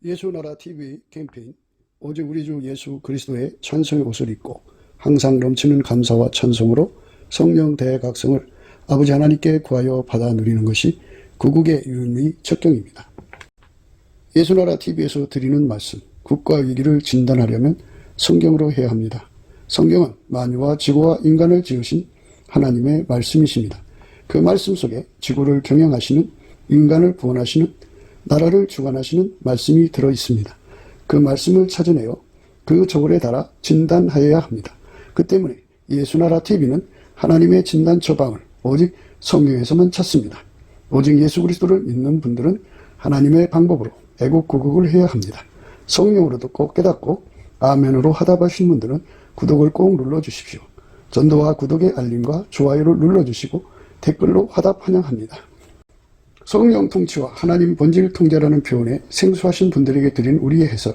예수나라 TV 캠페인 오직 우리 주 예수 그리스도의 찬송의 옷을 입고 항상 넘치는 감사와 찬송으로 성령 대각성을 아버지 하나님께 구하여 받아 누리는 것이 구국의 유일무이 척경입니다. 예수나라 TV에서 드리는 말씀, 국가 위기를 진단하려면 성경으로 해야 합니다. 성경은 만유와 지구와 인간을 지으신 하나님의 말씀이십니다. 그 말씀 속에 지구를 경영하시는, 인간을 구원하시는, 나라를 주관하시는 말씀이 들어있습니다. 그 말씀을 찾아내어 그 저울에 달아 진단하여야 합니다. 그 때문에 예수나라 TV는 하나님의 진단 처방을 오직 성경에서만 찾습니다. 오직 예수 그리스도를 믿는 분들은 하나님의 방법으로 애국구국을 해야 합니다. 성령으로 듣고 깨닫고 아멘으로 화답하신 분들은 구독을 꼭 눌러주십시오. 전도와 구독의 알림과 좋아요를 눌러주시고 댓글로 화답 환영합니다. 성령 통치와 하나님 본질 통제라는 표현에 생소하신 분들에게 드린 우리의 해설,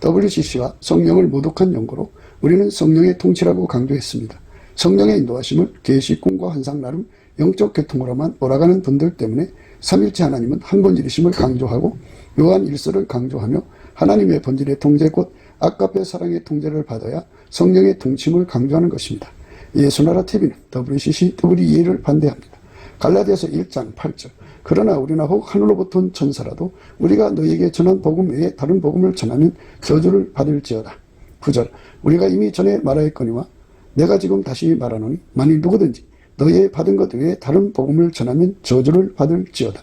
WCC가 성령을 모독한 연고로 우리는 성령의 통치라고 강조했습니다. 성령의 인도하심을 계시, 꿈과 환상 나름 영적 계통으로만 몰아가는 분들 때문에 삼일체 하나님은 한 본질이심을 강조하고 요한 1서를 강조하며 하나님의 본질의 통제 곧 아까페 사랑의 통제를 받아야 성령의 통치임을 강조하는 것입니다. 예수나라 TV는 WCC, WEA를 반대합니다. 갈라디아서 1장 8절 그러나 우리나 혹 하늘로부터 온 천사라도 우리가 너희에게 전한 복음 외에 다른 복음을 전하면 저주를 받을지어다. 9절 우리가 이미 전에 말하였거니와 내가 지금 다시 말하노니 만일 누구든지 너희의 받은 것 외에 다른 복음을 전하면 저주를 받을지어다.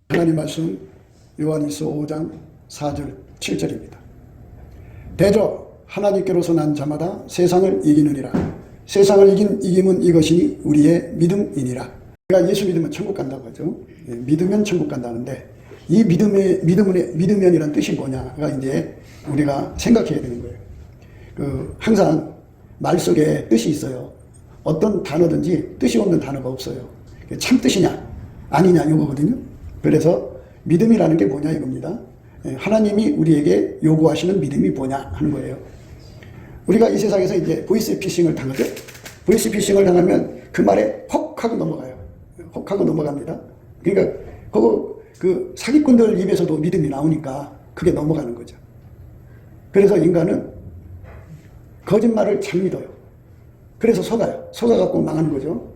하나님 말씀 요한일서 5장 4절 7절입니다. 대저 하나님께로서 난 자마다 세상을 이기느니라. 세상을 이김은 이것이니 우리의 믿음이니라. 우리가 예수 믿으면 천국 간다고 하죠. 믿으면 천국 간다는데 이 믿으면이란 뜻이 뭐냐가 이제 우리가 생각해야 되는 거예요. 항상 말 속에 뜻이 있어요. 어떤 단어든지 뜻이 없는 단어가 없어요. 참 뜻이냐 아니냐 이거거든요. 그래서 믿음이라는 게 뭐냐 이겁니다. 하나님이 우리에게 요구하시는 믿음이 뭐냐 하는 거예요. 우리가 이 세상에서 이제 보이스피싱을 당하죠. 보이스피싱을 당하면 그 말에 헉 하고 넘어가요. 헉 하고 넘어갑니다. 그러니까 그 사기꾼들 입에서도 믿음이 나오니까 그게 넘어가는 거죠. 그래서 인간은 거짓말을 잘 믿어요. 그래서 속아요. 속아갖고 망하는 거죠.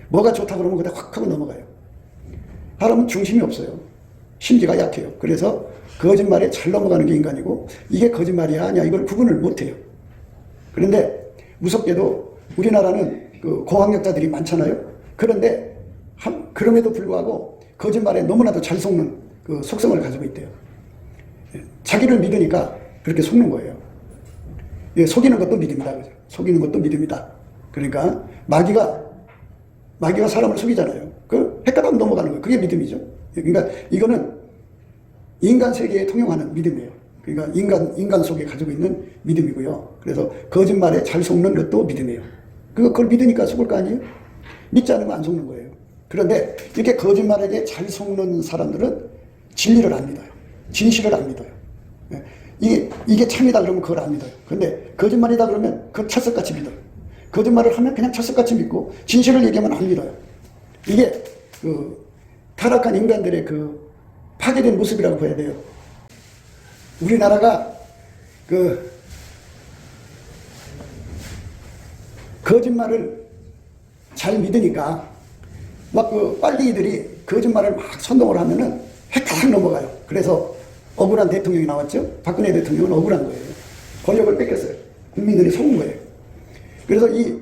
뭐가 좋다 그러면 그다 확 하고 넘어가요. 사람은 중심이 없어요. 심지가 약해요. 그래서 거짓말에 잘 넘어가는 게 인간이고 이게 거짓말이야 아니야 이걸 구분을 못해요. 그런데 무섭게도 우리나라는 그 고학력자들이 많잖아요. 그런데 그럼에도 불구하고 거짓말에 너무나도 잘 속는 그 속성을 가지고 있대요. 자기를 믿으니까 그렇게 속는 거예요. 속이는 것도 믿음이다. 그죠? 속이는 것도 믿음이다. 그러니까 마귀가 사람을 속이잖아요. 그 헷갈리면 넘어가는 거예요. 그게 믿음이죠. 그러니까 이거는 인간 세계에 통용하는 믿음이에요. 그러니까 인간 속에 가지고 있는 믿음이고요. 그래서 거짓말에 잘 속는 것도 믿음이에요. 그걸 믿으니까 속을 거 아니에요? 믿지 않으면 안 속는 거예요. 그런데 이렇게 거짓말에게 잘 속는 사람들은 진리를 안 믿어요. 진실을 안 믿어요. 이게 참이다 그러면 그걸 안 믿어요. 그런데 거짓말이다 그러면 그걸 철석같이 믿어요. 거짓말을 하면 그냥 철석같이 믿고 진실을 얘기하면 안 믿어요. 이게 타락한 인간들의 파괴된 모습이라고 봐야 돼요. 우리나라가 거짓말을 잘 믿으니까 막 빨갱이들이 거짓말을 막 선동을 하면은 헷갈려 넘어가요. 그래서 억울한 대통령이 나왔죠. 박근혜 대통령은 억울한 거예요. 권력을 뺏겼어요. 국민들이 속은 거예요. 그래서 이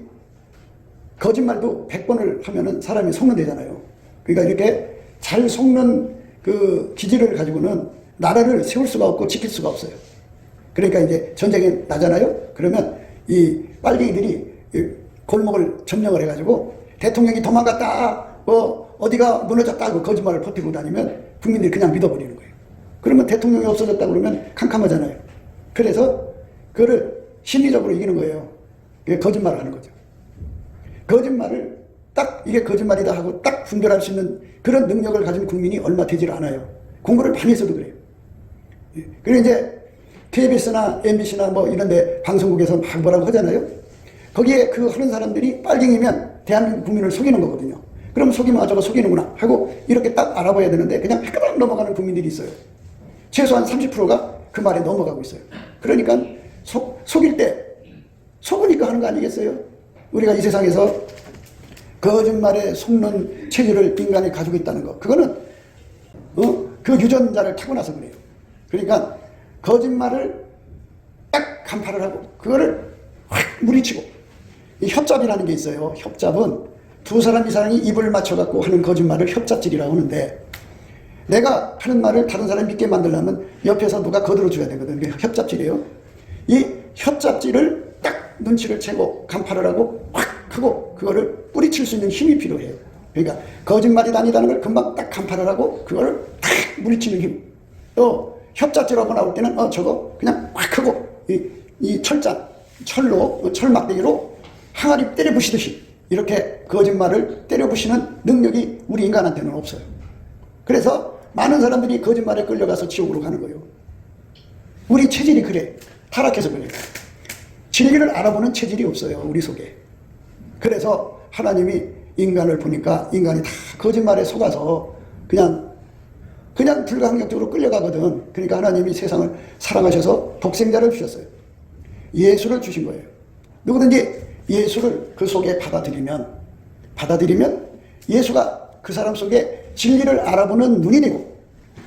거짓말도 100번을 하면은 사람이 속는다잖아요. 그러니까 이렇게 잘 속는 그 기질을 가지고는 나라를 세울 수가 없고 지킬 수가 없어요. 그러니까 이제 전쟁이 나잖아요. 그러면 이 빨갱이들이 골목을 점령을 해가지고 대통령이 도망갔다, 어디가 무너졌다 고 거짓말을 버티고 다니면 국민들이 그냥 믿어버리는 거예요. 그러면 대통령이 없어졌다 그러면 캄캄하잖아요. 그래서 그거를 심리적으로 이기는 거예요. 그게 거짓말을 하는 거죠. 거짓말을 딱 이게 거짓말이다 하고 딱 분별할 수 있는 그런 능력을 가진 국민이 얼마 되질 않아요. 공부를 많이 해서도 그래요. 그리고 이제 KBS나 MBC나 뭐 이런데 방송국에서 막 뭐라고 하잖아요. 거기에 하는 사람들이 빨갱이면 대한민국 국민을 속이는 거거든요. 그럼 속이면 저거 속이는구나 하고 이렇게 딱 알아봐야 되는데 그냥 헷갈려 넘어가는 국민들이 있어요. 최소한 30%가 그 말에 넘어가고 있어요. 그러니까 속일 때 속으니까 하는 거 아니겠어요? 우리가 이 세상에서 거짓말에 속는 체질을 인간이 가지고 있다는 거, 그거는 그 유전자를 타고나서 그래요. 그러니까 거짓말을 딱 간파를 하고 그거를 확 무리치고, 이 협잡이라는 게 있어요. 협잡은 두 사람 이상이 입을 맞춰갖고 하는 거짓말을 협잡질이라고 하는데, 내가 하는 말을 다른 사람이 믿게 만들려면 옆에서 누가 거들어줘야 되거든. 그게 협잡질이에요. 이 협잡질을 딱 눈치를 채고 간파를 하고 확 하고 그거를 뿌리칠 수 있는 힘이 필요해요. 그러니까 거짓말이 다니다는 걸 금방 딱 간파를 하고 그거를 딱 무리치는 힘. 또 협잡질하고 나올 때는 저거 그냥 확 하고 이 철로 철막대기로 항아리 때려 부시듯이 이렇게 거짓말을 때려 부시는 능력이 우리 인간한테는 없어요. 그래서 많은 사람들이 거짓말에 끌려가서 지옥으로 가는 거예요. 우리 체질이 그래. 타락해서 그래요. 진리를 알아보는 체질이 없어요, 우리 속에. 그래서 하나님이 인간을 보니까 인간이 다 거짓말에 속아서 그냥 불가항력적으로 끌려가거든. 그러니까 하나님이 세상을 사랑하셔서 독생자를 주셨어요. 예수를 주신 거예요. 누구든지 예수를 그 속에 받아들이면 예수가 그 사람 속에 진리를 알아보는 눈이 되고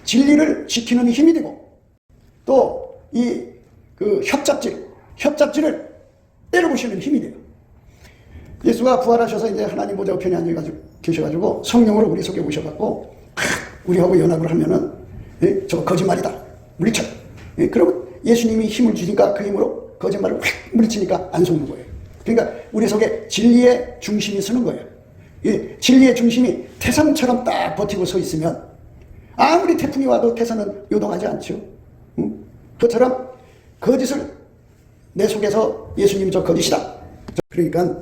진리를 지키는 힘이 되고 또 그 협잡질을 때려부시는 힘이 돼요. 예수가 부활하셔서 이제 하나님 보좌 우편에 앉아 계셔가지고 성령으로 우리 속에 오셔갖고 우리하고 연합을 하면은 저거 거짓말이다 물리쳐. 그러면 예수님이 힘을 주니까 그 힘으로 거짓말을 확 물리치니까 안 속는 거예요. 그러니까 우리 속에 진리의 중심이 서는 거예요. 이 진리의 중심이 태산처럼 딱 버티고 서 있으면 아무리 태풍이 와도 태산은 요동하지 않죠. 그처럼 거짓을 내 속에서 예수님이 저 거짓이다. 그러니까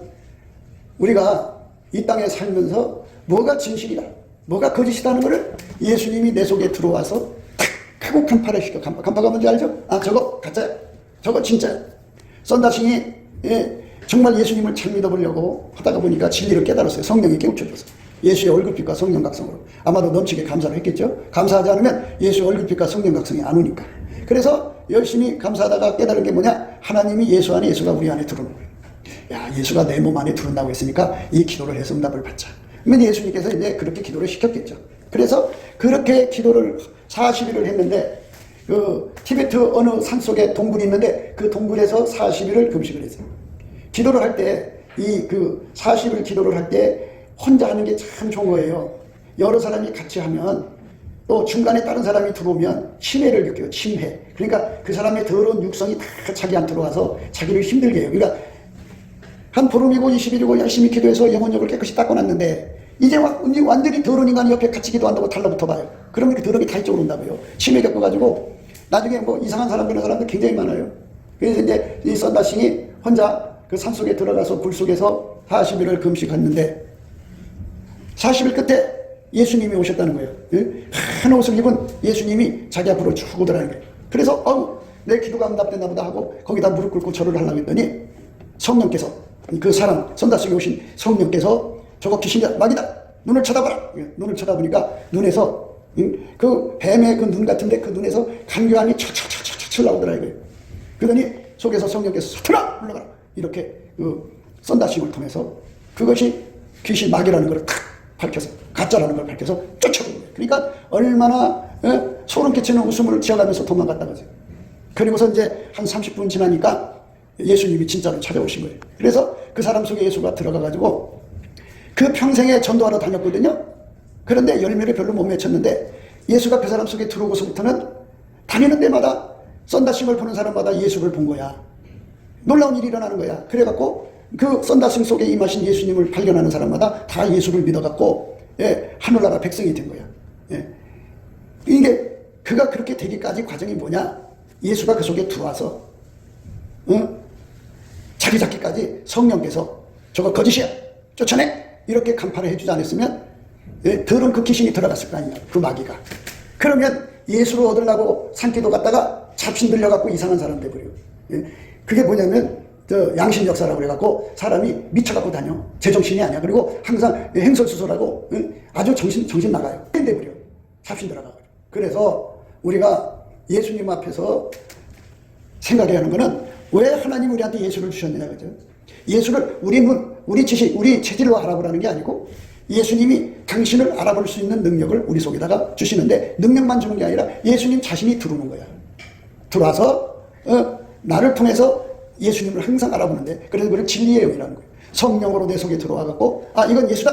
우리가 이 땅에 살면서 뭐가 진실이다, 뭐가 거짓이다는 것을 예수님이 내 속에 들어와서 탁 하고 간파를 시켜. 간파가 뭔지 알죠? 저거 가짜야, 저거 진짜야. 썬다싱이 정말 예수님을 잘 믿어보려고 하다가 보니까 진리를 깨달았어요. 성령이 깨우쳐줘서. 예수의 얼굴빛과 성령 각성으로. 아마도 넘치게 감사를 했겠죠. 감사하지 않으면 예수의 얼굴빛과 성령 각성이 안 오니까. 그래서 열심히 감사하다가 깨달은 게 뭐냐? 하나님이 예수 안에, 예수가 우리 안에 들어오는 거예요. 야, 예수가 내 몸 안에 들어온다고 했으니까 이 기도를 해서 응답을 받자. 그러면 예수님께서 이제 그렇게 기도를 시켰겠죠. 그래서 그렇게 기도를 40일을 했는데, 그 티베트 어느 산 속에 동굴이 있는데 그 동굴에서 40일을 금식을 했어요. 기도를 할 때, 그 40일 기도를 할 때 혼자 하는 게 참 좋은 거예요. 여러 사람이 같이 하면 또 중간에 다른 사람이 들어오면 침해를 느껴요. 침해. 그러니까 그 사람의 더러운 육성이 다 자기한테 들어와서 자기를 힘들게 해요. 그러니까 한 보름이고 20일이고 열심히 기도해서 영혼력을 깨끗이 닦아놨는데 이제 완전히 더러운 인간이 옆에 같이 기도한다고 달라붙어 봐요. 그러면 그 더러움이 다 이쪽으로 온다고요. 침해 겪어가지고 나중에 뭐 이상한 사람 되는 사람들 굉장히 많아요. 그래서 이제 이 썬다싱이 혼자 그 산속에 들어가서 불 속에서 40일을 금식했는데 40일 끝에 예수님이 오셨다는 거예요. 한 옷을 입은 예수님이 자기 앞으로 쭉 오더라는 거예요. 그래서 내 기도가 응답됐나 보다 하고 거기다 무릎 꿇고 절을 하려고 했더니 성령께서, 그 사람 썬다싱에 오신 성령께서 저거 귀신이다, 마귀다, 눈을 쳐다봐라. 눈을 쳐다보니까 눈에서 그 뱀의 그 눈 같은데 그 눈에서 간교함이 철철철철철 나오더라 이거예요. 그러더니 속에서 성령께서 서툴러 물러가라 이렇게 그 썬다싱을 통해서 그것이 귀신 마귀라는 걸 탁 밝혀서, 가짜라는 걸 밝혀서 쫓아오는 거예요. 그러니까 얼마나 소름 끼치는 웃음을 지어가면서 도망갔다고 하세요. 그리고서 이제 한 30분 지나니까 예수님이 진짜로 찾아오신 거예요. 그래서 그 사람 속에 예수가 들어가가지고 그 평생에 전도하러 다녔거든요. 그런데 열매를 별로 못 맺혔는데 예수가 그 사람 속에 들어오고서부터는 다니는 데마다 썬다싱을 보는 사람마다 예수를 본 거야. 놀라운 일이 일어나는 거야. 그래갖고 그 썬다싱 속에 임하신 예수님을 발견하는 사람마다 다 예수를 믿어갖고 하늘나라 백성이 된 거야. 이게 그가 그렇게 되기까지 과정이 뭐냐? 예수가 그 속에 들어와서 자기 잡기까지 성령께서 저거 거짓이야, 쫓아내, 이렇게 간파를 해주지 않았으면 더러운 그 귀신이 들어갔을 거 아니냐, 그 마귀가. 그러면 예수를 얻으려고 산기도 갔다가 잡신 들려갖고 이상한 사람 돼버려요. 그게 뭐냐면 양심 역사라고 그래갖고 사람이 미쳐갖고 다녀. 제정신이 아니야. 그리고 항상 행설수설하고 아주 정신 나가요. 돼버려. 잡신 들어가고. 그래서 우리가 예수님 앞에서 생각해야 하는 것은 왜 하나님 우리한테 예수를 주셨느냐, 그죠? 예수를 우리 눈, 우리 지식, 우리 체질로 알아보라는 게 아니고 예수님이 당신을 알아볼 수 있는 능력을 우리 속에다가 주시는데 능력만 주는 게 아니라 예수님 자신이 들어오는 거야. 들어와서 나를 통해서 예수님을 항상 알아보는데 그래서 그걸 진리의 영이라는 거예요. 성령으로 내 속에 들어와갖고 아 이건 예수다,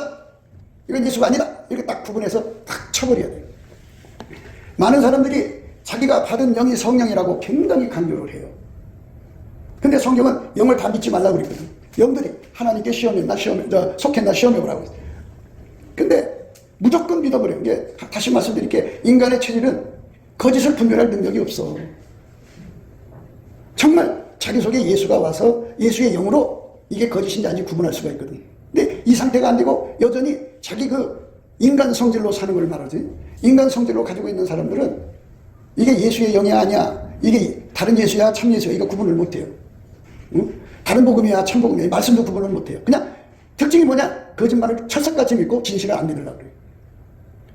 이건 예수가 아니다, 이렇게 딱 구분해서 딱 쳐버려야 돼요. 많은 사람들이 자기가 받은 영이 성령이라고 굉장히 강조를 해요. 근데 성경은 영을 다 믿지 말라고 그랬거든. 영들이 하나님께 속했나 시험해보라고 했어요. 근데 무조건 믿어버려요. 이게 다시 말씀드릴게, 인간의 체질은 거짓을 분별할 능력이 없어. 정말 자기 속에 예수가 와서 예수의 영으로 이게 거짓인지 아닌지 구분할 수가 있거든. 근데 이 상태가 안 되고 여전히 자기 그 인간 성질로 사는 걸 말하지. 인간 성질로 가지고 있는 사람들은 이게 예수의 영이 아니야, 이게 다른 예수야 참 예수야, 이거 구분을 못해요. 응? 다른 복음이야 참 복음이야, 말씀도 구분을 못해요. 그냥 특징이 뭐냐, 거짓말을 철석같이 믿고 진실을 안 믿으려고 그래요.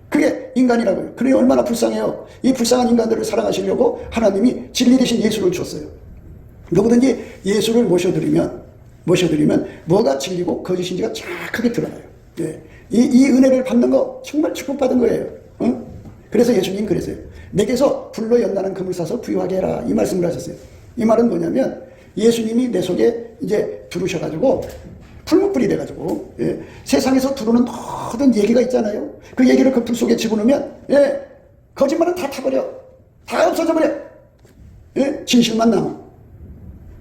그게 인간이라고요. 그러니 얼마나 불쌍해요. 이 불쌍한 인간들을 사랑하시려고 하나님이 진리 대신 예수를 줬어요. 누구든지 예수를 모셔드리면 뭐가 진리고 거짓인지가 정확하게 드러나요. 예. 이 은혜를 받는 거 정말 축복받은 거예요. 응? 그래서 예수님 그랬어요. 내게서 불로 연단한 금을 사서 부유하게 해라, 이 말씀을 하셨어요. 이 말은 뭐냐면 예수님이 내 속에 이제 들어오셔가지고 풀무불이 돼가지고 세상에서 들어오는 모든 얘기가 있잖아요. 그 얘기를 그 불 속에 집어넣으면 거짓말은 다 타버려, 다 없어져버려. 진실만 남아.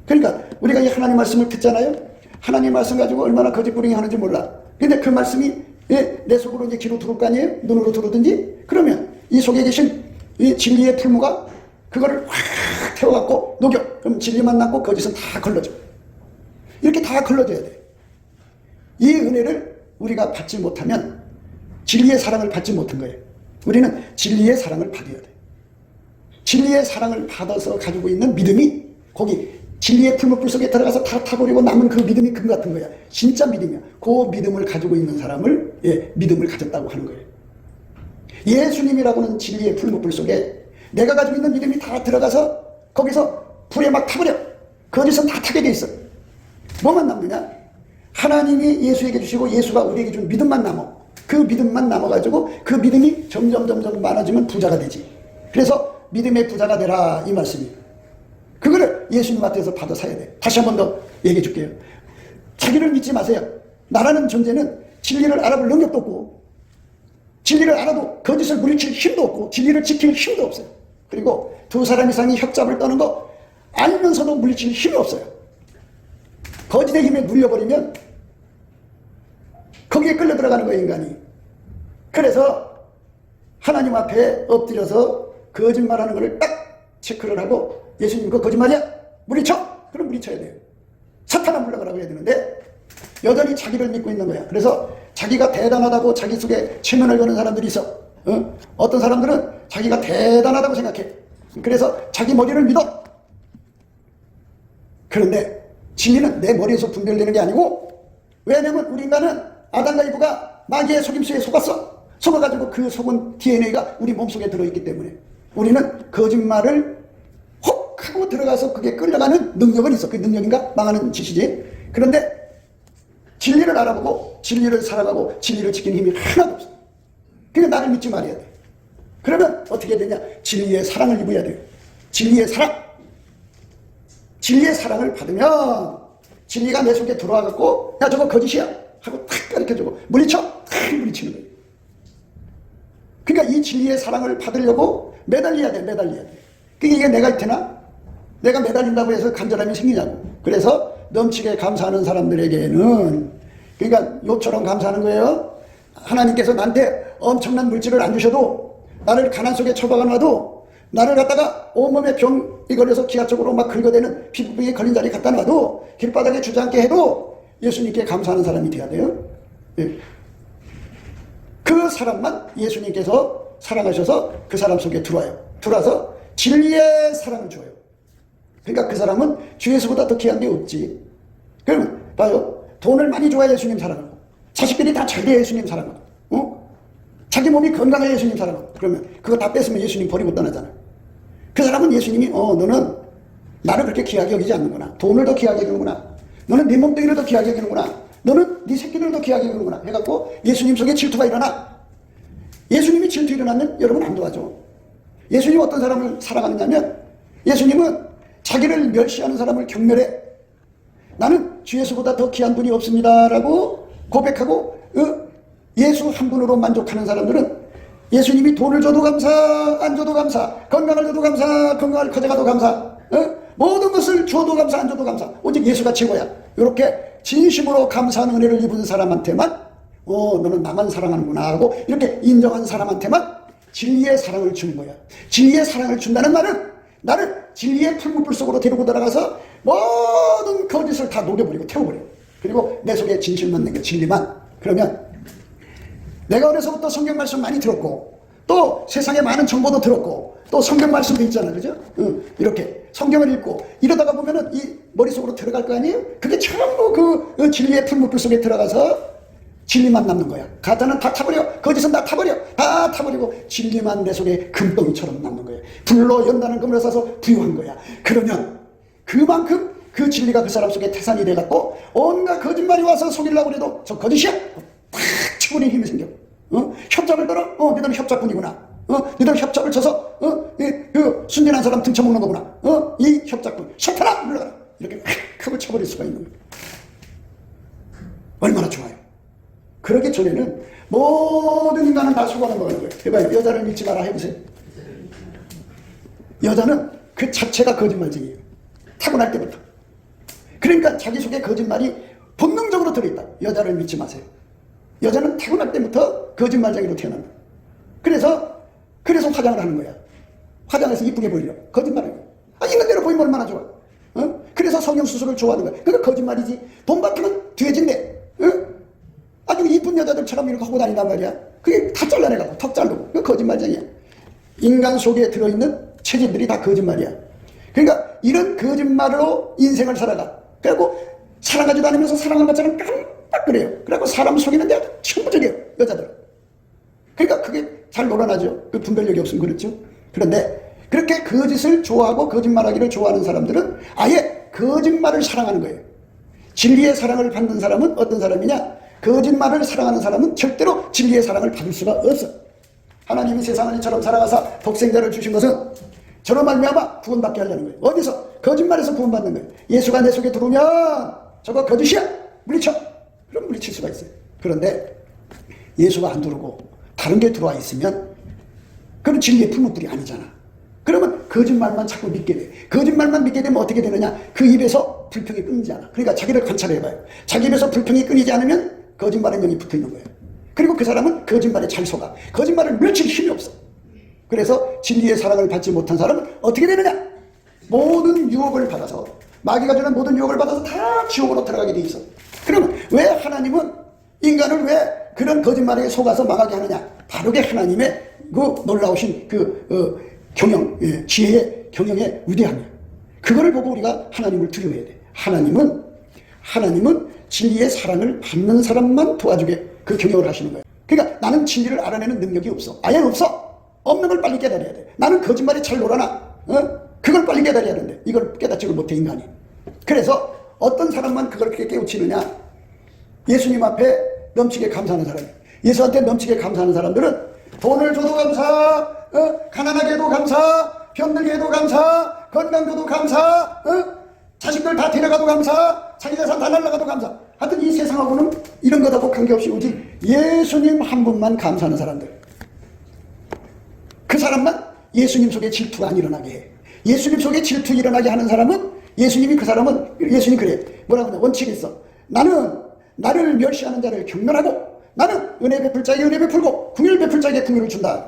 그러니까 우리가 이 하나님 말씀을 듣잖아요. 하나님 말씀 가지고 얼마나 거짓부링이 하는지 몰라. 근데 그 말씀이 내 속으로 이제 귀로 들어올 거 아니에요? 눈으로 들어오든지. 그러면 이 속에 계신 이 진리의 풀무가 그거를 확 태워갖고 녹여. 그럼 진리만 남고 거짓은 다 걸러져. 이렇게 다 걸러져야 돼. 이 은혜를 우리가 받지 못하면 진리의 사랑을 받지 못한 거예요. 우리는 진리의 사랑을 받아야 돼. 진리의 사랑을 받아서 가지고 있는 믿음이 거기 진리의 풀무불 속에 들어가서 다 타버리고 남은 그 믿음이 금 같은 거야. 진짜 믿음이야. 그 믿음을 가지고 있는 사람을 믿음을 가졌다고 하는 거예요. 예수님이라고는 진리의 풀무불 속에 내가 가지고 있는 믿음이 다 들어가서 거기서 불에 막 타버려. 거기서 다 타게 돼 있어. 뭐만 남느냐? 하나님이 예수에게 주시고 예수가 우리에게 준 믿음만 남아. 그 믿음만 남아가지고 그 믿음이 점점 많아지면 부자가 되지. 그래서 믿음의 부자가 되라, 이 말씀이에요. 그거를 예수님 앞에서 받아 사야 돼. 다시 한 번 더 얘기해 줄게요. 자기를 믿지 마세요. 나라는 존재는 진리를 알아볼 능력도 없고 진리를 알아도 거짓을 물리칠 힘도 없고 진리를 지킬 힘도 없어요. 그리고 두 사람 이상이 협잡을 떠는 거 알면서도 물리칠 힘이 없어요. 거짓의 힘에 눌려버리면 거기에 끌려 들어가는 거예요, 인간이. 그래서 하나님 앞에 엎드려서 거짓말하는 것을 딱 체크를 하고 예수님 그거 거짓말이야? 물리쳐? 그럼 물리쳐야 돼요. 사탄아 물러가라고 해야 되는데 여전히 자기를 믿고 있는 거야. 그래서 자기가 대단하다고 자기 속에 체면을 거는 사람들이 있어. 어떤 사람들은 자기가 대단하다고 생각해. 그래서 자기 머리를 믿어. 그런데 진리는 내 머리에서 분별되는 게 아니고, 왜냐면 우리 인간은 아담과 이브가 마귀의 속임수에 속았어. 속아가지고 그 속은 DNA가 우리 몸속에 들어있기 때문에 우리는 거짓말을 혹 하고 들어가서 그게 끌려가는 능력은 있어. 그 능력인가? 망하는 짓이지. 그런데 진리를 알아보고 진리를 살아가고 진리를 지키는 힘이 하나도 없어. 그러니까 나를 믿지 말아야 돼. 그러면 어떻게 되냐? 진리의 사랑을 입어야 돼요. 진리의 사랑. 진리의 사랑을 받으면 진리가 내 속에 들어와갖고 야 저거 거짓이야 하고 탁 가르쳐주고 물리쳐 탁 물리치는 거예요. 그러니까 이 진리의 사랑을 받으려고 매달려야 돼. 그게 이게 내가 있구나? 내가 매달린다고 해서 간절함이 생기냐고. 그래서 넘치게 감사하는 사람들에게는, 그러니까 요처럼 감사하는 거예요. 하나님께서 나한테 엄청난 물질을 안 주셔도, 나를 가난 속에 처박아 놔도, 나를 갖다가 온몸에 병이 걸려서 기아 쪽으로 막 긁어대는 피부병에 걸린 자리에 갖다 놔도, 길바닥에 주저앉게 해도 예수님께 감사하는 사람이 돼야 돼요. 그 사람만 예수님께서 사랑하셔서 그 사람 속에 들어와서 진리의 사랑을 줘요. 그러니까 그 사람은 주 예수보다 더 귀한 게 없지. 그러면 봐요. 돈을 많이 줘야 예수님 사랑하고, 자식들이 다 잘 돼야 예수님 사랑하고, 자기 몸이 건강해야 예수님 사랑하고, 그러면 그거 다 뺏으면 예수님 버리고 떠나잖아. 그 사람은 예수님이 너는 나를 그렇게 귀하게 여기지 않는구나. 돈을 더 귀하게 여기는구나. 너는 네 몸뚱이를 더 귀하게 여기는구나. 너는 네 새끼들을 더 귀하게 여기는구나. 해갖고 예수님 속에 질투가 일어나. 예수님이 질투 일어나면 여러분 안 도와줘. 예수님 어떤 사람을 사랑하느냐면 예수님은 자기를 멸시하는 사람을 경멸해. 나는 주 예수보다 더 귀한 분이 없습니다라고 고백하고 예수 한 분으로 만족하는 사람들은 예수님이 돈을 줘도 감사, 안 줘도 감사, 건강을 줘도 감사, 건강을 커져가도 감사, 모든 것을 줘도 감사, 안 줘도 감사, 오직 예수가 최고야. 이렇게 진심으로 감사하는 은혜를 입은 사람한테만 너는 나만 사랑하는구나 하고 이렇게 인정한 사람한테만 진리의 사랑을 주는 거야. 진리의 사랑을 준다는 말은 나를 진리의 풀무불 속으로 데리고 들어가서 모든 거짓을 다 녹여버리고 태워버려. 그리고 내 속에 진실만 내게 진리만. 그러면 내가 어려서부터 성경 말씀 많이 들었고 또 세상에 많은 정보도 들었고 또 성경 말씀도 있잖아, 그죠? 이렇게 성경을 읽고 이러다가 보면은 이 머릿속으로 들어갈 거 아니에요? 그게 전부 그 진리의 풀무불 속에 들어가서 진리만 남는 거야. 가짜는 다 타버려. 거짓은 다 타버려. 다 타버리고 진리만 내 속에 금덩이처럼 남는 거야. 불로 연다는 금을 사서 부유한 거야. 그러면 그만큼 그 진리가 그 사람 속에 태산이 돼갖고 온갖 거짓말이 와서 속이려고 해도 저 거짓이야. 팍 치고는 힘이 생겨. 협잡을 걸어. 너희들은 협잡꾼이구나. 너희들은 협잡을 쳐서 그 순진한 사람 등쳐먹는 거구나. 이 협잡꾼 셔터라 물러가라. 이렇게 칵 쳐버릴 수가 있는 거야. 얼마나 좋아요. 그러기 전에는 모든 인간은 다 수고하는 거예요. 해봐요. 여자를 믿지 마라 해보세요. 여자는 그 자체가 거짓말쟁이에요. 타고날 때부터. 그러니까 자기 속에 거짓말이 본능적으로 들어있다. 여자를 믿지 마세요. 여자는 타고날 때부터 거짓말쟁이로 태어난다. 그래서 화장을 하는 거야. 화장해서 이쁘게 보이려고. 거짓말을 해요. 있는 대로 보이면 얼마나 좋아. 그래서 성형수술을 좋아하는 거야. 그게 거짓말이지. 돈 받으면 돼진대. 아주 이쁜 여자들처럼 이렇게 하고 다닌단 말이야. 그게 다 잘라내가고 턱 자르고. 그게 거짓말쟁이야. 인간 속에 들어있는 체질들이 다 거짓말이야. 그러니까 이런 거짓말로 인생을 살아가. 그래갖고 사랑하지도 않으면서 사랑한 것처럼 깜빡거려요. 그래갖고 사람 속이는 데 아주 천부적이에요. 여자들. 그러니까 그게 잘 놀아나죠. 그 분별력이 없으면 그렇죠. 그런데 그렇게 거짓을 좋아하고 거짓말하기를 좋아하는 사람들은 아예 거짓말을 사랑하는 거예요. 진리의 사랑을 받는 사람은 어떤 사람이냐? 거짓말을 사랑하는 사람은 절대로 진리의 사랑을 받을 수가 없어. 하나님이 세상을 이처럼 사랑하사 독생자를 주신 것은 저로 말미암아 구원받게 하려는 거예요. 어디서? 거짓말에서 구원받는 거예요. 예수가 내 속에 들어오면 저거 거짓이야. 물리쳐. 그럼 물리칠 수가 있어요. 그런데 예수가 안 들어오고 다른 게 들어와 있으면 그건 진리의 풀무불이 아니잖아. 그러면 거짓말만 자꾸 믿게 돼. 거짓말만 믿게 되면 어떻게 되느냐? 그 입에서 불평이 끊이지 않아. 그러니까 자기를 관찰해봐요. 자기 입에서 불평이 끊이지 않으면 거짓말에 영이 붙어있는 거예요. 그리고 그 사람은 거짓말에 잘 속아. 거짓말을 멸칠 힘이 없어. 그래서 진리의 사랑을 받지 못한 사람은 어떻게 되느냐? 모든 유혹을 받아서, 마귀가 주는 모든 유혹을 받아서 다 지옥으로 들어가게 돼 있어. 그러면 왜 하나님은 인간을 왜 그런 거짓말에 속아서 망하게 하느냐? 바르게 하나님의 그 놀라우신 경영, 지혜의 경영의 위대함이야. 그거를 보고 우리가 하나님을 두려워해야 돼. 하나님은 진리의 사랑을 받는 사람만 도와주게 그 경영을 하시는 거예요. 그러니까 나는 진리를 알아내는 능력이 없어. 아예 없어. 없는 걸 빨리 깨달아야 돼. 나는 거짓말이 잘 놀아나. 그걸 빨리 깨달아야 되는데 이걸 깨닫지를 못해 인간이. 그래서 어떤 사람만 그걸 그렇게 깨우치느냐? 예수님 앞에 넘치게 감사하는 사람이에요. 예수한테 넘치게 감사하는 사람들은 돈을 줘도 감사, 가난하게 해도 감사, 병들게 해도 감사, 건강 줘도 감사, 자식들 다 데려가도 감사, 자기 재산 다 날라가도 감사. 하여튼 이 세상하고는 이런 것하고 관계없이 오직 예수님 한 분만 감사하는 사람들. 그 사람만 예수님 속에 질투가 안 일어나게 해. 예수님 속에 질투 일어나게 하는 사람은 예수님 그래. 뭐라고 하냐? 원칙이 있어. 나를 멸시하는 자를 경멸하고 나는 은혜 베풀 자에게 은혜 베풀고 긍휼 베풀 자에게 긍휼을 준다.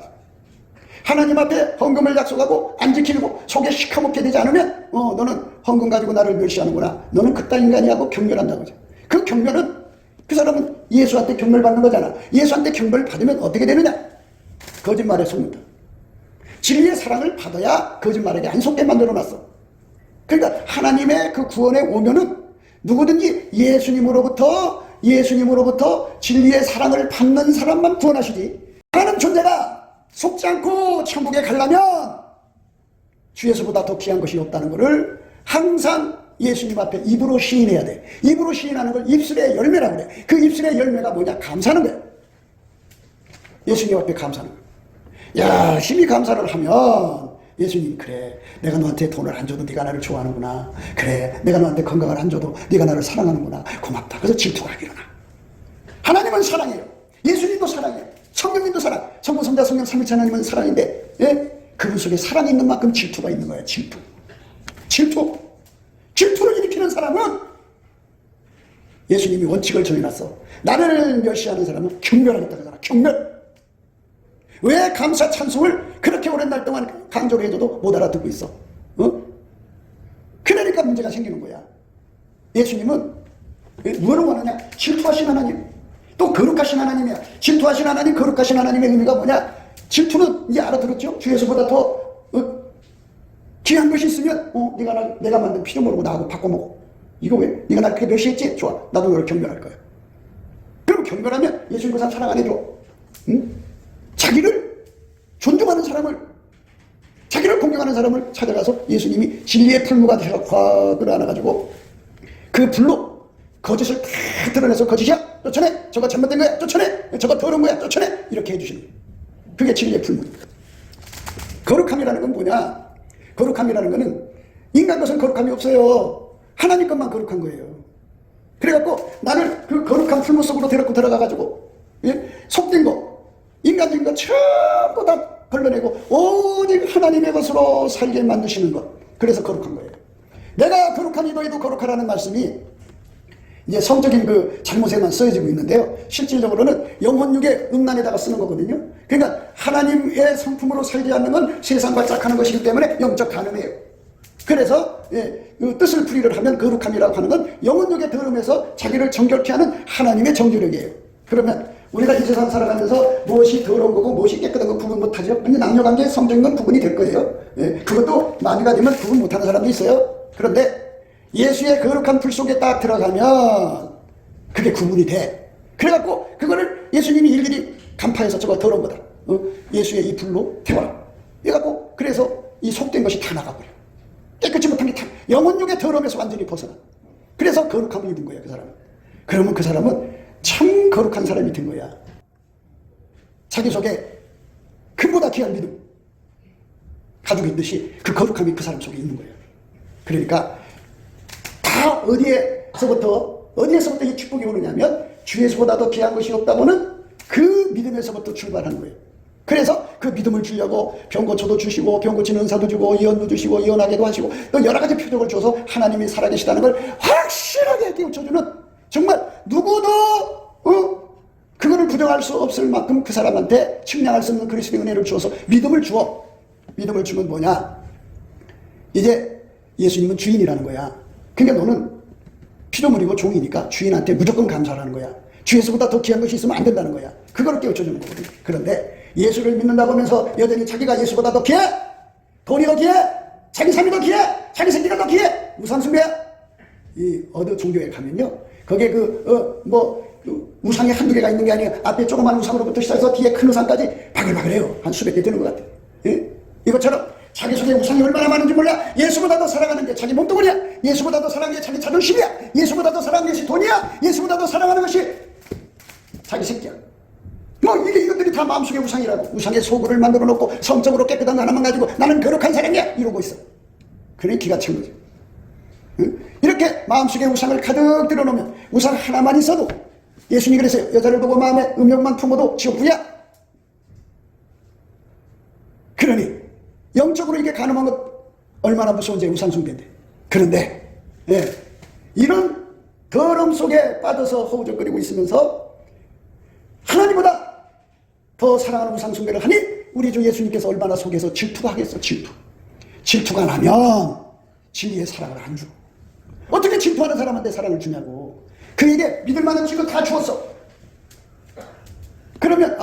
하나님 앞에 헌금을 약속하고 안 지키고 속에 시커멓게 되지 않으면 너는 헌금 가지고 나를 멸시하는구나. 너는 그딴 인간이 하고 경멸한다고 하죠. 그 경멸은 그 사람은 예수한테 경멸받는 거잖아. 예수한테 경멸 받으면 어떻게 되느냐? 거짓말에 속는다. 진리의 사랑을 받아야 거짓말에게 안 속게 만들어놨어. 그러니까 하나님의 그 구원에 오면은 누구든지 예수님으로부터 진리의 사랑을 받는 사람만 구원하시지. 하는 존재가 속지 않고 천국에 가려면 주 예수보다 더 귀한 것이 없다는 것을 항상 예수님 앞에 입으로 시인해야 돼. 입으로 시인하는 걸 입술의 열매라고 그래. 그 입술의 열매가 뭐냐? 감사하는 거야. 예수님 앞에 감사하는 거야. 열심히 감사를 하면 예수님, 그래, 내가 너한테 돈을 안 줘도 네가 나를 좋아하는구나. 그래, 내가 너한테 건강을 안 줘도 네가 나를 사랑하는구나. 고맙다. 그래서 질투가 일어나. 하나님은 사랑해요. 예수님도 사랑해요. 성령님도 사랑. 성부, 성자, 성령, 삼위일체 하나님은 사랑인데, 예? 그분 속에 사랑이 있는 만큼 질투가 있는 거예요. 질투. 질투를 일으키는 사람은 예수님이 원칙을 정해놨어. 나를 멸시하는 사람은 경멸하겠다 그러잖아. 경멸. 왜 감사 찬송을 그렇게 오랜 날 동안 강조를 해줘도 못 알아듣고 있어? 그러니까 문제가 생기는 거야. 예수님은 뭐를 원하냐? 질투하신 하나님. 또 거룩하신 하나님이야. 질투하신 하나님, 거룩하신 하나님의 의미가 뭐냐? 질투는 이제 알아들었죠? 주 예수보다 더 귀한 것이 있으면 내가 만든 피조물고 나하고 바꿔먹어. 이거 왜? 네가 나를 그렇게 멸시했지? 좋아. 나도 너를 경멸할 거야. 그럼 경멸하면 예수님 그 사람 사랑 안 해줘. 응? 자기를 존중하는 사람을, 자기를 공경하는 사람을 찾아가서 예수님이 진리의 풀무가 되셔서 확 끌어안아가지고 그 불로 거짓을 다 드러내서 거짓이야? 쫓아내! 저거 잘못된 거야? 쫓아내! 저거 더러운 거야? 쫓아내! 이렇게 해주시는 거예요. 그게 진리의 풀무입니다. 거룩함이라는 건 뭐냐? 거룩함이라는 거는 인간 것은 거룩함이 없어요. 하나님 것만 거룩한 거예요. 그래갖고 나를 그 거룩한 풀무 속으로 데리고 들어가가지고, 예? 속된 거, 인간적인 거 전부 다 걸러내고 오직 하나님의 것으로 살게 만드시는 것. 그래서 거룩한 거예요. 내가 거룩하니 너희도 거룩하라는 말씀이 이제 성적인 그 잘못에만 써지고 있는데요. 실질적으로는 영혼육의 음란에다가 쓰는 거거든요. 그러니까 하나님의 성품으로 살지 않는 건 세상과 짝하는 것이기 때문에 영적 간음이에요. 그래서 그 뜻을 풀이를 하면 거룩함이라고 하는 건 영혼육의 더러움에서 자기를 정결케 하는 하나님의 정결력이에요. 그러면 우리가 이 세상 살아가면서 무엇이 더러운 거고 무엇이 깨끗한 거 구분 못하죠. 근데 남녀관계 성적인 건 구분이 될 거예요. 그것도 만유가 되면 구분 못하는 사람도 있어요. 그런데 예수의 거룩한 풀 속에 딱 들어가면 그게 구분이 돼. 그래갖고 그거를 예수님이 일일이 간파해서 저거 더러운 거다. 예수의 이 불로 태워라. 이래갖고 그래서 이 속된 것이 다 나가버려. 깨끗이 못한 게 다 영혼육의 더러움에서 완전히 벗어나. 그래서 거룩함을 입은 거예요. 그 사람은. 그러면 그 사람은 참 거룩한 사람이 된 거야. 자기 속에 금보다 귀한 믿음 가지고 있는 듯이 그 거룩함이 그 사람 속에 있는 거예요. 그러니까 다 어디에서부터 이 축복이 오느냐면 주 예수보다 더 귀한 것이 없다고는 그 믿음에서부터 출발하는 거예요. 그래서 그 믿음을 주려고 병 고쳐도 주시고 병 고치는 은사도 주고 예언도 주시고 예언하게도 하시고 또 여러 가지 표적을 줘서 하나님이 살아계시다는 걸 확실하게 깨우쳐주는, 정말 누구도 그거를 부정할 수 없을 만큼 그 사람한테 측량할 수 없는 그리스도의 은혜를 주어서 믿음을 주어. 믿음을 주면 뭐냐? 이제 예수님은 주인이라는 거야. 그러니까 너는 피조물이고 종이니까 주인한테 무조건 감사하는 거야. 주 예수보다 더 귀한 것이 있으면 안 된다는 거야. 그거를 깨우쳐주는 거거든. 그런데 예수를 믿는다고 하면서 여전히 자기가 예수보다 더 귀해? 돈이 더 귀해? 자기 삶이 더 귀해? 자기 생기가 더 귀해? 우상숭배야? 이 어느 종교에 가면요, 거기에 우상이 한두 개가 있는 게 아니라 앞에 조그만 우상으로부터 시작해서 뒤에 큰 우상까지 바글바글해요. 한 수백 개 되는 것 같아. 예? 이것처럼 자기 속에 우상이 얼마나 많은지 몰라. 예수보다 더 사랑하는 게 자기 몸뚱아리야. 예수보다 더 사랑하는 게 자기 자존심이야. 예수보다 더 사랑하는 것이 돈이야. 예수보다 더 사랑하는 것이 자기 새끼야. 이것들이 다 마음속에 우상이라고. 우상의 소굴을 만들어 놓고 성적으로 깨끗한 하나만 가지고 나는 거룩한 사람이야 이러고 있어. 그래 기가 찬 거죠. 이렇게 마음속에 우상을 가득 들어놓으면 우상 하나만 있어도, 예수님이 그랬어요. 여자를 보고 마음에 음욕만 품어도 지옥부야. 그러니 영적으로 이게 가늠한 것 얼마나 무서운지 우상숭배인데. 그런데 이런 더러움 속에 빠져서 허우적거리고 있으면서 하나님보다 더 사랑하는 우상숭배를 하니 우리 주 예수님께서 얼마나 속에서 질투가 하겠어. 질투가 나면 진리의 사랑을 안 줘. 어떻게 질투하는 사람한테 사랑을 주냐고. 그에게 믿을 만한 질거 다 주었어. 그러면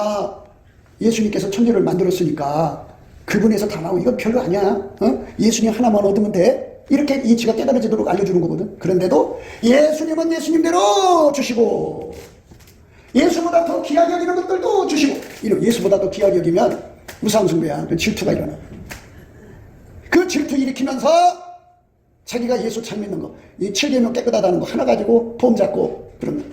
예수님께서 천지를 만들었으니까 그분에서 다 나오고 이건 별거 아니야. 예수님 하나만 얻으면 돼. 이렇게 이치가 깨달아지도록 알려주는 거거든. 그런데도 예수님은 예수님대로 주시고 예수보다 더 귀하게 여기는 것들도 주시고, 이런 예수보다 더 귀하게 여기면 우상숭배야. 그 질투가 일어나. 그 그 질투 일으키면서 자기가 예수 잘 믿는 거, 이 7계명 깨끗하다는 거 하나 가지고 폼 잡고 그런 거예요.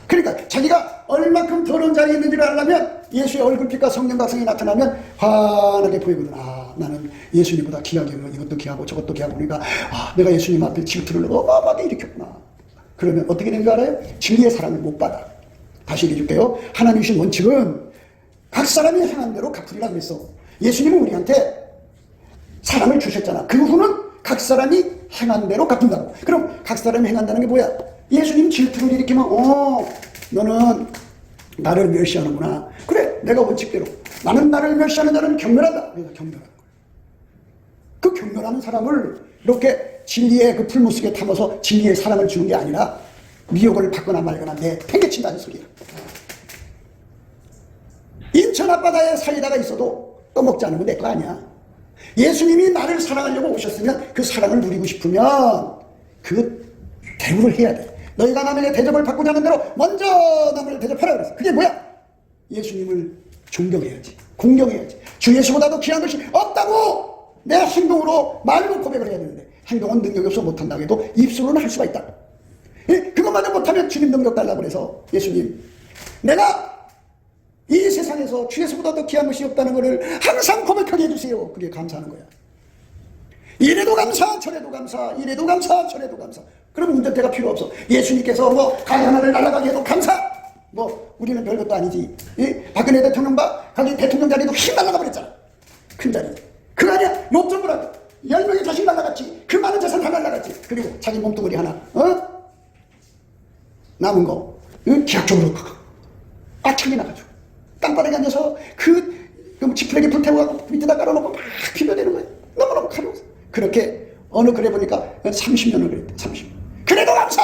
그러니까 자기가 얼마큼 더러운 자리에 있는지를 알려면 예수의 얼굴빛과 성령 각성이 나타나면 환하게 보이거든. 아, 나는 예수님보다 귀하게, 이것도 귀하고 저것도 귀하고, 그러니까 내가 예수님 앞에 질투를 어마어마하게 일으켰구나. 그러면 어떻게 되는 줄 알아요? 진리의 사랑을 못 받아. 다시 얘기해줄게요. 하나님 주신 원칙은 각 사람이 행한 대로 갚으리라 그랬어. 예수님은 우리한테 사랑을 주셨잖아. 그 후는 각 사람이 행한 대로 갚는다고. 그럼 각 사람이 행한다는 게 뭐야? 예수님 질투를 일으키면 너는 나를 멸시하는구나. 그래, 내가 원칙대로 나는 나를 멸시하는 자는 경멸한다. 그래서 경멸하는 거야. 그 경멸하는 사람을 이렇게 진리의 그 풀무 속에 담아서 진리의 사랑을 주는 게 아니라 미혹을 받거나 말거나 팽개친다는 소리야. 인천 앞바다에 사이다가 있어도 떠먹지 않으면 내 거 아니야. 예수님이 나를 사랑하려고 오셨으면 그 사랑을 누리고 싶으면 그 대우를 해야 돼. 너희가 남에게 대접을 받고자 하는 대로 먼저 남을 대접하라 그랬어. 그게 뭐야? 예수님을 존경해야지, 공경해야지. 주 예수보다도 귀한 것이 없다고 내 행동으로 말로 고백을 해야 되는데, 행동은 능력이 없어 못한다고 해도 입술로는 할 수가 있다. 그것마저 못하면 주님 능력 달라고 그래서 예수님, 내가 이 세상에서 주 예수보다 더 귀한 것이 없다는 것을 항상 고백하게 해주세요. 그게 감사하는 거야. 이래도 감사, 저래도 감사, 이래도 감사, 저래도 감사. 그러면 운전대가 필요 없어. 예수님께서 가게 하나를 날아가게 해도 감사. 우리는 별것도 아니지. 박근혜 대통령 가게 대통령 자리도 휙 날아가 버렸잖아. 큰 자리. 그거 아니야. 욕정부라고 10명의 자식 날아갔지. 그 많은 재산 다 날아갔지. 그리고 자기 몸뚱어리 하나 남은 거 기하쪽으로 악착이 나가지고 땅바닥에 앉아서 그 지푸레기 불태워갖고 밑에다 깔아놓고 막 비벼대는 거야. 너무너무 가려워서. 그렇게 어느 글에 보니까 30년을 그랬대. 30년. 그래도 감사!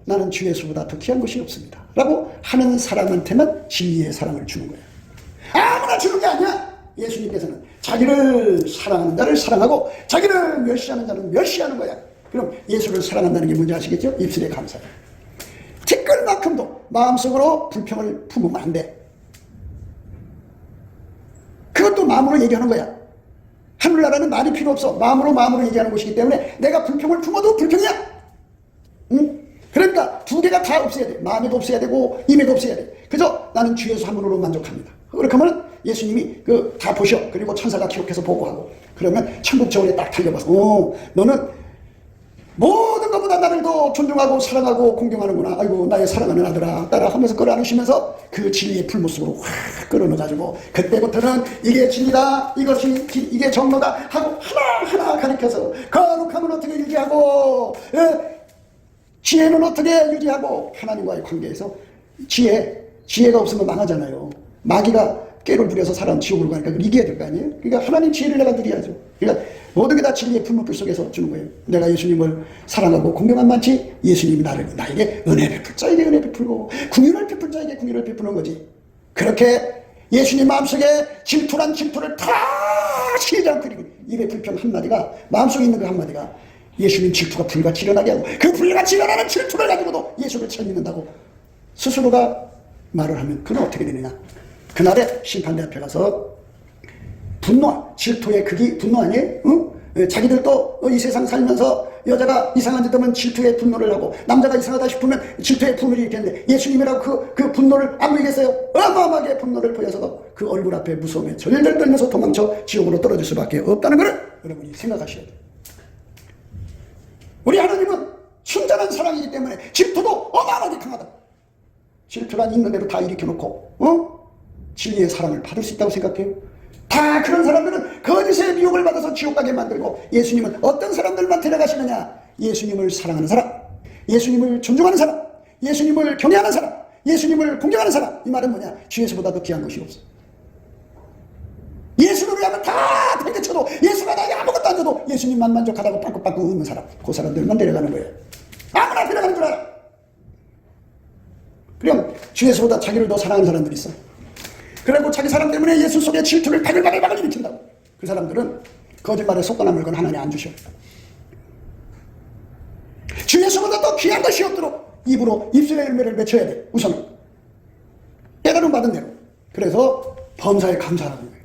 나는 주 예수보다 더 귀한 것이 없습니다. 라고 하는 사람한테만 진리의 사랑을 주는 거야. 아무나 주는 게 아니야. 예수님께서는 자기를 사랑하는 자를 사랑하고 자기를 멸시하는 자는 멸시하는 거야. 그럼 예수를 사랑한다는 게 뭔지 아시겠죠? 입술의 감사야. 티끌만큼도 마음속으로 불평을 품으면 안 돼. 그것도 마음으로 얘기하는 거야. 하늘나라는 말이 필요 없어. 마음으로 얘기하는 곳이기 때문에 내가 불평을 품어도 불평이야. 응? 그러니까 두 개가 다 없어야 돼. 마음에도 없어야 되고 입에도 없어야 돼. 그저 나는 주 예수 한 분으로 만족합니다. 그렇게 하면 예수님이 다 보셔. 그리고 천사가 기록해서 보고하고. 그러면 천국 정원에 딱 달려봐서 너는 모든 것보다 나를 더 존중하고 사랑하고 공경하는구나. 아이고 나의 사랑하는 아들아 따라 하면서 끌어안으시면서 그 진리의 풀무 속으로 확 끌어넣어가지고 그때부터는 이게 진리다, 이게 정로다 하고 하나하나 가르쳐서 거룩함은 어떻게 유지하고 지혜는 어떻게 유지하고 하나님과의 관계에서 지혜가 없으면 망하잖아요. 마귀가 깨를 부려서 사람 지옥으로 가니까 그걸 이겨야 될 거 아니에요? 그러니까 하나님 지혜를 내가 누려야죠. 그러니까 모든 게 다 진리의 풀무불 속에서 주는 거예요. 내가 예수님을 사랑하고 공경한 만치 예수님이 나에게 은혜 베풀 자에게 은혜 베풀고 궁유를 베풀 자에게 궁유를 베푸는 거지. 그렇게 예수님 마음속에 질투란 질투를 다 쉬지 않고 그리고 입에 불평 한마디가 마음속에 있는 그 한마디가 예수님 질투가 불같이 일어나게 하고 그 불같이 일어나는 질투를 가지고도 예수를 잘 믿는다고 스스로가 말을 하면 그는 어떻게 되느냐. 그날에 심판대 앞에 가서 질투의 극이 분노 아니에요? 응? 자기들도 이 세상 살면서 여자가 이상한 짓 하면 질투의 분노를 하고 남자가 이상하다 싶으면 질투의 분노를 일으켰는데 예수님이라고 그 분노를 안 보이겠어요? 어마어마하게 분노를 보여서 그 얼굴 앞에 무서움에 절절 떨면서 도망쳐 지옥으로 떨어질 수밖에 없다는 것을 여러분이 생각하셔야 돼요. 우리 하나님은 순전한 사랑이기 때문에 질투도 어마어마하게 강하다. 질투란 있는 대로 다 일으켜놓고 진리의 사랑을 받을 수 있다고 생각해요? 다 그런 사람들은 거짓의 미혹을 받아서 지옥 가게 만들고 예수님은 어떤 사람들만 데려가시느냐? 예수님을 사랑하는 사람, 예수님을 존중하는 사람, 예수님을 경외하는 사람, 예수님을 공경하는 사람. 이 말은 뭐냐? 주 예수보다 더 귀한 것이 없어. 예수를 위하면 다 팽개쳐도 예수가 나에게 아무것도 안 줘도 예수님만 만족하다고 빵긋빵긋 웃는 사람, 그 사람들만 데려가는 거예요. 아무나 데려가는 줄 알아. 그럼 주 예수보다 자기를 더 사랑하는 사람들이 있어. 그리고 자기 사랑 때문에 예수 속에 질투를 바글바글 일으킨다고. 그 사람들은 거짓말에 속거나 물건 하나님 안 주셔. 주 예수보다 더 귀한 것이 없도록 입으로 입술의 열매를 맺혀야 돼. 우선 깨달음 받은 대로. 그래서 범사에 감사하라는 거예요.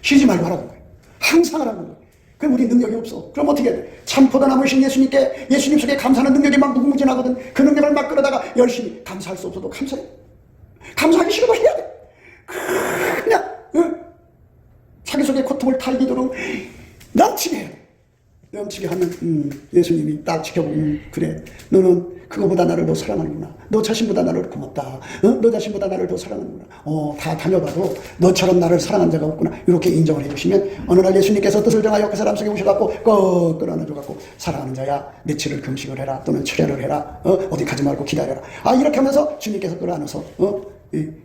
쉬지 말고 하라는 거예요. 항상 하라는 거예요. 그럼 우리 능력이 없어. 그럼 어떻게 해야 돼? 참포도 남으신 예수님께, 예수님 속에 감사하는 능력이 막 무궁무진하거든. 그 능력을 막 끌어다가 열심히 감사할 수 없어도 감사해. 감사하기 싫으면 해야 돼. 그냥 자기 속에 고통을 탈기도록 넘치게 해야 돼. 넘치게 하면 예수님이 딱 지켜보면 그래, 너는 그거보다 나를 더 사랑하는구나. 너 자신보다 나를 고맙다. 너 자신보다 나를 더 사랑하는구나. 다 다녀봐도 너처럼 나를 사랑한 자가 없구나. 이렇게 인정을 해주시면 어느 날 예수님께서 뜻을 정하여 그 사람 속에 오셔갖고 꼭 끌어안아줘갖고 사랑하는 자야, 며칠을 금식을 해라, 또는 철야를 해라, 어디 가지 말고 기다려라. 이렇게 하면서 주님께서 끌어안아서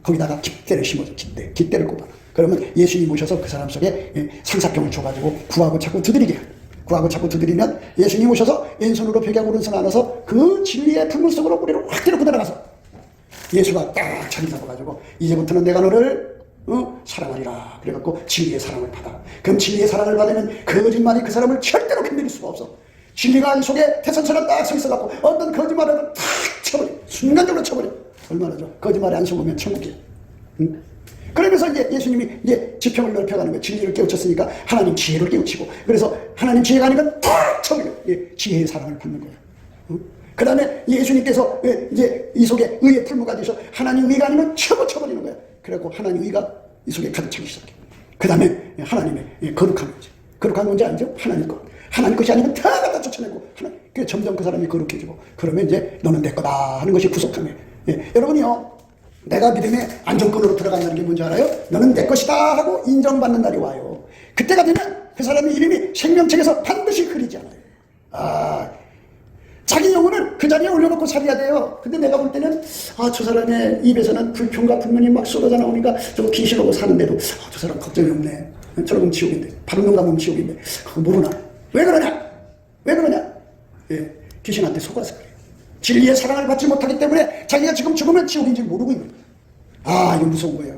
거기다가 깃대를 심어줘. 깃대를 꼽아라. 그러면 예수님 오셔서 그 사람 속에 상사병을 줘가지고 구하고 자꾸 두드리게 해요. 구하고 자꾸 두드리면 예수님 오셔서 왼손으로 벽하고 오른손 안아서 그 진리의 풀물 속으로 우리를 확 데리고 들어가서 예수가 딱 자리 잡아가지고 이제부터는 내가 너를 사랑하리라. 그래갖고 진리의 사랑을 받아. 그럼 진리의 사랑을 받으면 거짓말이 그 사람을 절대로 건드릴 수가 없어. 진리가 이 속에 태산처럼 딱 서 있어갖고 어떤 거짓말을 탁 쳐버려. 순간적으로 쳐버려. 얼마나 좋아. 거짓말에 안 속으면 천국이야. 그러면서 이제 예수님이 이제 지평을 넓혀가는 거예요. 진리를 깨우쳤으니까 하나님 지혜를 깨우치고, 그래서 하나님 지혜가 아니면 탁 쳐버려. 지혜의 사랑을 받는 거예요. 그 다음에 예수님께서 이제 이 속에 의의 풀무가 되셔 하나님 의가 아니면 쳐버리는 거예요. 그래갖고 하나님 의가 이 속에 가득 차기 시작해. 그 다음에 하나님의 거룩한 거지. 거룩한 건지 알죠? 하나님 것. 하나님 것이 아니면 다 갖다 쫓아내고, 그 점점 그 사람이 거룩해지고, 그러면 이제 너는 내 거다 하는 것이 구속함이에요. 여러분이요, 내가 믿음의 안정권으로 들어간다는 게 뭔지 알아요? 너는 내 것이다 하고 인정받는 날이 와요. 그때가 되면 그 사람의 이름이 생명책에서 반드시 흐리지 않아요. 자기 영혼을 그 자리에 올려놓고 살아야 돼요. 근데 내가 볼 때는 저 사람의 입에서는 불평과 불만이 막 쏟아져 나오니까 저거 귀신하고 사는데도 저 사람 걱정이 없네. 저러면 지옥인데, 바른 놈 가면 지옥인데 그거 모르나? 왜 그러냐? 왜 그러냐? 귀신한테 속아서 그래요. 진리의 사랑을 받지 못하기 때문에 자기가 지금 죽으면 지옥인지 모르고 있는 거예요. 이거 무서운 거예요.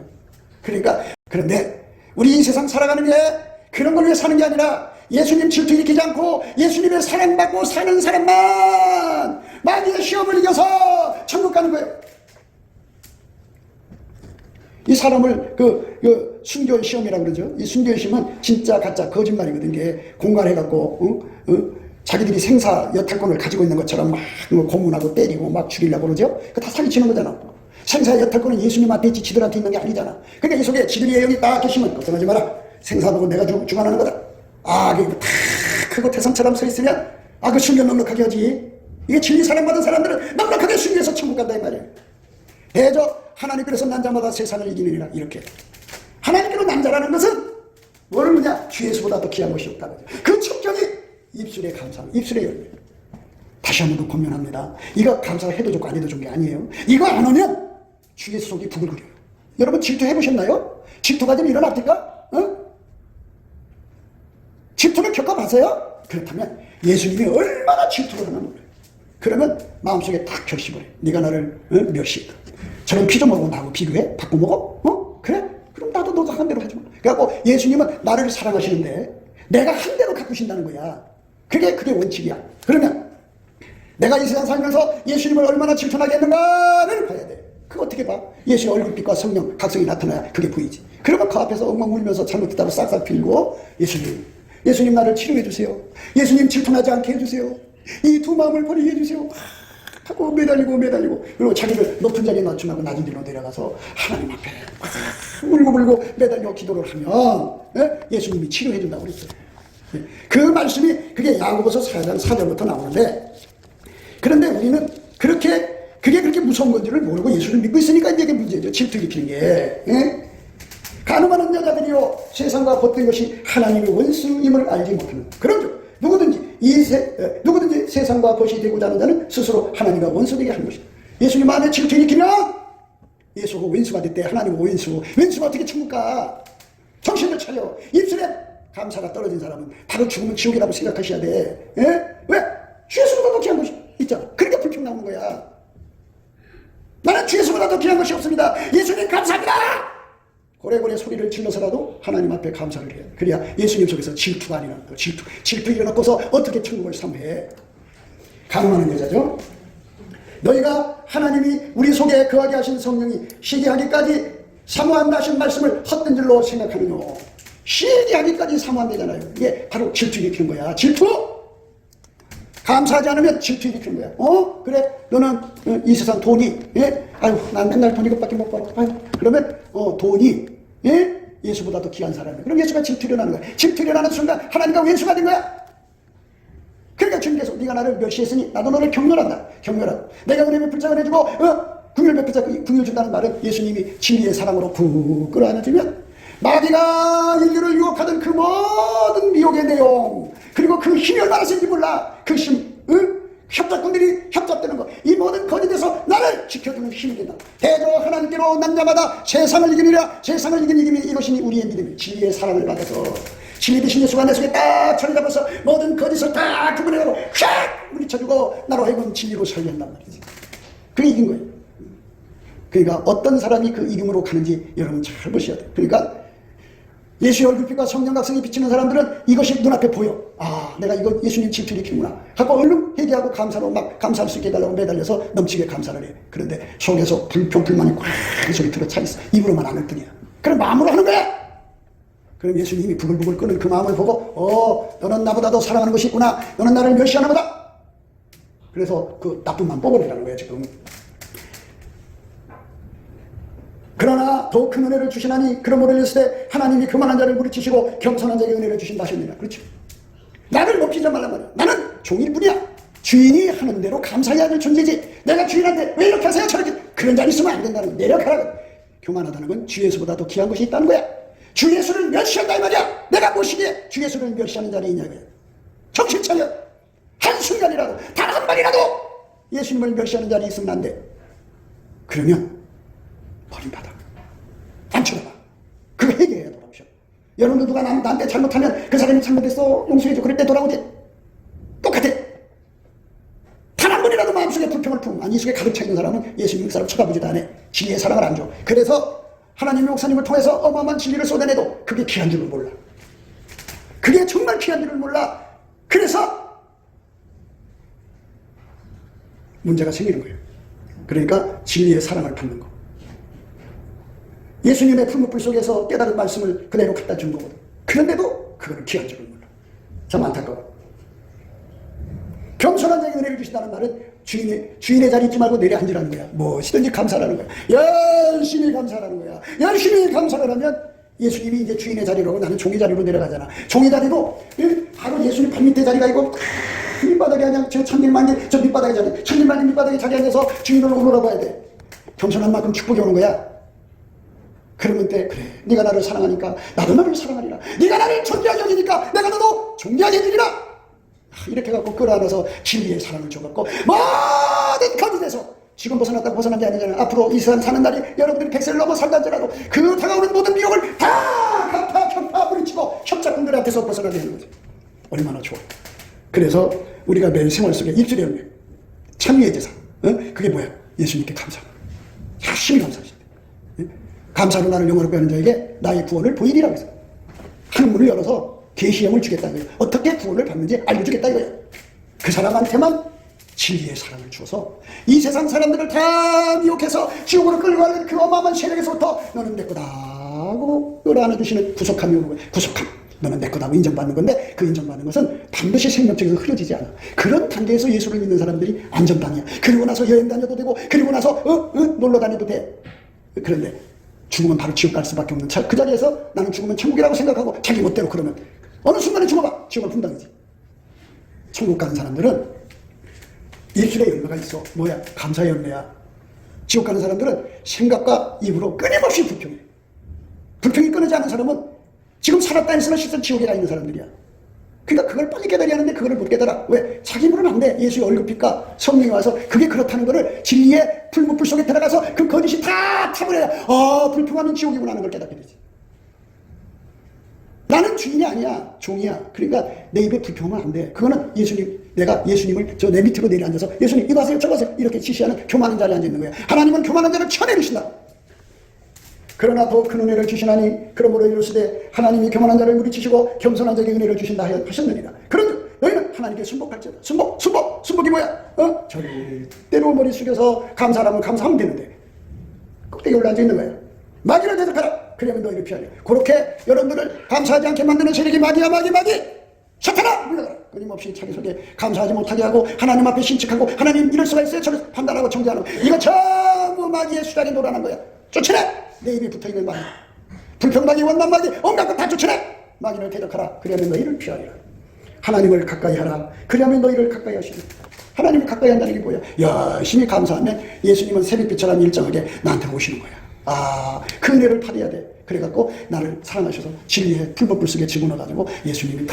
그러니까, 그런데 우리 이 세상 살아가는 게 그런 걸 위해 사는 게 아니라 예수님 질투 일으키지 않고 예수님의 사랑받고 사는 사람만 마귀의 시험을 이겨서 천국 가는 거예요. 이 사람을 순교의 시험이라고 그러죠. 이 순교의 시험은 진짜 가짜 거짓말이거든. 이게 공갈해갖고 자기들이 생사 여탈권을 가지고 있는 것처럼 막 고문하고 때리고 막 죽이려고 그러죠. 그거 다 사기치는 거잖아. 생사 여탈권은 예수님한테 있지 지들한테 있는 게 아니잖아. 그러니까 이 속에 지들의 영이 딱 계시면 걱정하지 마라. 생사보고 내가 주관하는 거다. 그거 다 크고 태산처럼 서 있으면 그 순교 넉넉하게 하지. 이게 진리 사랑받은 사람들은 넉넉하게 순교해서 천국 간다 이 말이에요. 대저 하나님께서 난 자마다 세상을 이기느니라. 이렇게 하나님께로 난 자라는 것은 뭐를 뭐냐? 주 예수보다 더 귀한 것이 없다는 거죠. 그 첩경이 입술의 감사, 입술의 열매. 다시 한 번 더 권면합니다. 이거 감사를 해도 좋고 안 해도 좋은 게 아니에요. 이거 안 하면 주 예수 속이 부글거려요. 여러분 질투 해보셨나요? 질투가 좀 일어납니까? 질투를 겪어봤어요? 그렇다면 예수님이 얼마나 질투를 하나 몰라요. 그러면 마음속에 딱 결심을 해. 네가 나를 멸시했다. 저런 피좀 먹고 나하고 비교해? 바꿔 먹어? 그래? 그럼 나도 너가 한 대로 하지 마. 그래갖고 예수님은 나를 사랑하시는데 내가 한 대로 가꾸신다는 거야. 그게 원칙이야. 그러면 내가 이 세상 살면서 예수님을 얼마나 질투나게 했는가를 봐야 돼. 그거 어떻게 봐? 예수의 얼굴빛과 성령, 각성이 나타나야 그게 보이지. 그러면 그 앞에서 엉엉 울면서 잘못했다고 싹싹 빌고 예수님 나를 치료해 주세요. 예수님 질투나지 않게 해주세요. 이 두 마음을 버리게 해주세요. 하고 매달리고 그리고 자기를 높은 자리에 낮추고 낮은 데로 내려가서 하나님 앞에 울고 매달려 기도를 하면 예수님이 치료해 준다고 그랬어요. 그 말씀이 그게 야고보서 4장 4절부터 나오는데, 그런데 우리는 그게 그렇게 무서운 건지를 모르고 예수를 믿고 있으니까 이게 문제죠. 질투 일으키는 게. 가늠하는 여자들이요 세상과 벗된 것이 하나님의 원수임을 알지 못하는 그런즉 누구든지 세상과 벗이 되고자 하는 자는 스스로 하나님과 원수되게 하는 것이다. 예수님 안에 질투 일으키면 예수가 원수가 됐대. 하나님은 원수가 어떻게 천국 가? 정신을 차려. 입술에 감사가 떨어진 사람은 바로 죽으면 지옥이라고 생각하셔야 돼. 왜? 주 예수보다 더 귀한 것이 있잖아. 그러니까 불평 나오는 거야. 나는 주 예수보다 더 귀한 것이 없습니다. 예수님 감사합니다. 고래고래 소리를 질러서라도 하나님 앞에 감사를 해야 돼. 그래야 예수님 속에서 질투가 아니라는 거. 질투 일어나고서 어떻게 천국을 삼해. 가늠하는 여자죠. 너희가 하나님이 우리 속에 거하게 하신 성령이 시기하기까지 사모한다 하신 말씀을 헛된 줄로 생각하느뇨. 시기하기까지 사모한다잖아요. 이게 바로 질투 일으키는 거야. 질투! 감사하지 않으면 질투 일으키는 거야. 그래, 너는 이 세상 돈이, 예? 아유, 난 맨날 돈 이것밖에 못 벌어. 아유, 그러면 돈이, 예? 예수보다 더 귀한 사람이야. 그럼 예수가 질투를 하는 거야. 질투를 하는 순간 하나님과 왼수가 된 거야. 그러니까 주님께서 네가 나를 멸시했으니 나도 너를 경멸한다. 경멸하고 내가 은혜 베풀 자 은혜 주고 긍휼 베풀 자 긍휼 준다는 말은 예수님이 진리의 사랑으로 푹 끌어안아주면 마귀가 인류를 유혹하던 그 모든 미혹의 내용, 그리고 그 힘이 얼마나 센지 몰라. 그 힘, 협작꾼들이 협작되는 거, 이 모든 거짓에서 나를 지켜주는 힘이 된다. 대저 하나님께로 난 자마다 세상을 이기느라. 세상을 이긴 이김이 이것이니 우리의 믿음이 진리의 사랑을 받아서 진리 되신 예수가 내 속에 딱 자리 잡아서 모든 거짓을 딱 구분해가고 샥 물리쳐주고 나로 하여금 진리로 살게 한단 말이지. 그게 이긴 거예요. 그러니까 어떤 사람이 그 이김으로 가는지 여러분 잘 보셔야 돼요. 그러니까 예수의 얼굴빛과 성령 각성이 비치는 사람들은 이것이 눈앞에 보여. 아, 내가 이거 예수님 질투 일으키는구나 하고 얼른 회개하고 감사로 막 감사할 수 있게 해달라고 매달려서 넘치게 감사를 해. 그런데 속에서 불평불만이 꽉 소리 들어 차있어. 입으로만 안 할 뿐이야. 그럼 마음으로 하는 거야. 그럼 예수님이 부글부글 끓는 그 마음을 보고 너는 나보다 더 사랑하는 것이 있구나. 너는 나를 멸시하나 보다. 그래서 그 나쁜 마음 뽑아내라는 거야 지금. 그러나 더 큰 은혜를 주시나니 그러므로 일시되 하나님이 교만한 자를 물리치시고 겸손한 자에게 은혜를 주신다 하셨느니라. 그렇죠. 나를 높이지 말란 말이야. 나는 종일 뿐이야. 주인이 하는 대로 감사해야 할 존재지. 내가 주인한테 왜 이렇게 하세요 저렇게, 그런 자리 있으면 안 된다는 거야. 내려가라고. 교만하다는 건 주 예수보다 더 귀한 것이 있다는 거야. 주 예수를 멸시한다 이 말이야. 내가 무엇이기에 주 예수를 멸시하는 자리에 있냐고요. 정신 차려. 한순간이라도 단 한 번이라도 예수님을 멸시하는 자리에 있으면 안 돼. 그러면 버림받아. 안 쳐다봐. 그거 해결해야 돌아오셔. 여러분도 누가 나한테 잘못하면 그 사람이 잘못했어 용서해줘. 그럴 때 돌아오지. 똑같아. 단 한 번이라도 마음속에 불평을 품고 이 속에 가득 차 있는 사람은 예수님 그 사람 쳐다보지도 않아. 진리의 사랑을 안 줘. 그래서 하나님의 목사님을 통해서 어마어마한 진리를 쏟아내도 그게 귀한 줄을 몰라. 그게 정말 귀한 줄을 몰라. 그래서 문제가 생기는 거예요. 그러니까 진리의 사랑을 받는 거. 예수님의 풀무불 속에서 깨달은 말씀을 그대로 갖다 준 거거든. 그런데도 그거는 귀한 줄을 몰라. 참 안타까워. 겸손한 자에게 은혜를 주신다는 말은 주인의 자리 있지 말고 내려 앉으라는 거야. 무엇이든지 감사라는 거야. 열심히 감사라는 거야. 열심히 감사를 하면 예수님이 이제 주인의 자리로 하고 나는 종의 자리로 내려가잖아. 종의 자리도 바로 예수님 발밑에 자리가 있고 밑바닥에 그냥 저 천일만리 저 밑바닥에 자리, 천일만리 밑바닥에 자리에 앉아서 주인을 오르라봐야 돼. 겸손한 만큼 축복이 오는 거야. 그러면 때 그래 네가 나를 사랑하니까 나도 너를 사랑하리라. 네가 나를 존귀하게 여기니까 내가 너도 존귀하게 여기리라. 이렇게 갖고 끌어안아서 진리의 사랑을 줘갖고 모든 거짓에서 지금 벗어났다고 벗어난 게 아니잖아요. 앞으로 이 세상 사는 날이 여러분들이 100세를 넘어 살다지라도 그 다가오는 모든 미혹을 다 격파 부딪히고 협작꾼들 앞에서 벗어나게 하는 거죠. 얼마나 좋아. 그래서 우리가 매일 생활 속에 입술의 열매 참여의 제사, 그게 뭐야? 예수님께 감사하는 거야. 열심히 감사하신대. 감사로 나를 영원롭게 하는 자에게 나의 구원을 보이리라고 했어요. 하늘문을 열어서 계시형을 주겠다는 거예요. 어떻게 구원을 받는지 알려주겠다 이거예요. 그 사람한테만 진리의 사랑을 주어서 이 세상 사람들을 다 미혹해서 지옥으로 끌고 가는 그 어마어마한 세력에서부터 너는 내 거다고 끌어안아주시는 구속함이 오는 거예요. 구속함. 너는 내 거다고 인정받는 건데 그 인정받는 것은 반드시 생명적에서 흐려지지 않아. 그런 단계에서 예수를 믿는 사람들이 안전방이야. 그리고 나서 여행 다녀도 되고 그리고 나서 놀러 다녀도 돼. 그런데 죽으면 바로 지옥 갈 수밖에 없는 그 자리에서 나는 죽으면 천국이라고 생각하고 자기 멋대로 그러면 어느 순간에 죽어봐. 지옥을 분당이지. 천국 가는 사람들은 입술에 열매가 있어. 뭐야? 감사의 열매야. 지옥 가는 사람들은 생각과 입으로 끊임없이 불평해. 불평이 끊이지 않는 사람은 지금 살았다 했으나 실제 지옥에 가 있는 사람들이야. 그러니까 그걸 빨리 깨달아야 하는데 그거를 못 깨달아. 왜? 자기 입으로는 안 돼. 예수의 얼굴빛과 성령이 와서 그게 그렇다는 거를 진리의 풀무불 속에 들어가서 그 거짓이 다 타버려야 불평하면 지옥이구나 하는 걸 깨닫게 되지. 나는 주인이 아니야. 종이야. 그러니까 내 입에 불평하면 안 돼. 그거는 내가 예수님을 내 밑으로 내려앉아서 예수님 이거 하세요 저거 하세요 이렇게 지시하는 교만한 자리에 앉아있는 거야. 하나님은 교만한 자를 쳐내리신다. 그러나 더 큰 은혜를 주시나니 그러므로 이르시되 하나님이 교만한 자를 물리치시고 겸손한 자에게 은혜를 주신다 하셨느니라. 그런즉 너희는 하나님께 순복할지어다. 순복이 뭐야? 절대로 머리 숙여서 감사하면 감사하면 되는데 꼭대기 올라앉아 있는 거야. 마귀를 대적하라. 그러면 너희를 피하리라. 그렇게 여러분들을 감사하지 않게 만드는 세력이 마귀야, 마귀. 사탄아, 물러가라. 끊임없이 자기 속에 감사하지 못하게 하고 하나님 앞에 신측하고 하나님 이럴 수가 있어요, 저를 판단하고 정죄하는 거. 이거 전부 마귀의 수단에 놀아난 거야. 쫓아내. 내 입에 붙어있는 마귀, 불평마귀, 원망마귀, 온갖 것 다 쫓아내. 마귀를 대적하라. 그러면 너희를 피하리라. 하나님을 가까이 하라. 그러면 너희를 가까이 하시리라. 하나님을 가까이 한다는 게 뭐야? 열심히 감사하면 예수님은 새벽빛처럼 일정하게 나한테 오시는 거야. 그 은혜를 받아야 돼. 그래갖고 나를 사랑하셔서 진리의 풀무불 속에 집어넣어가지고 예수님이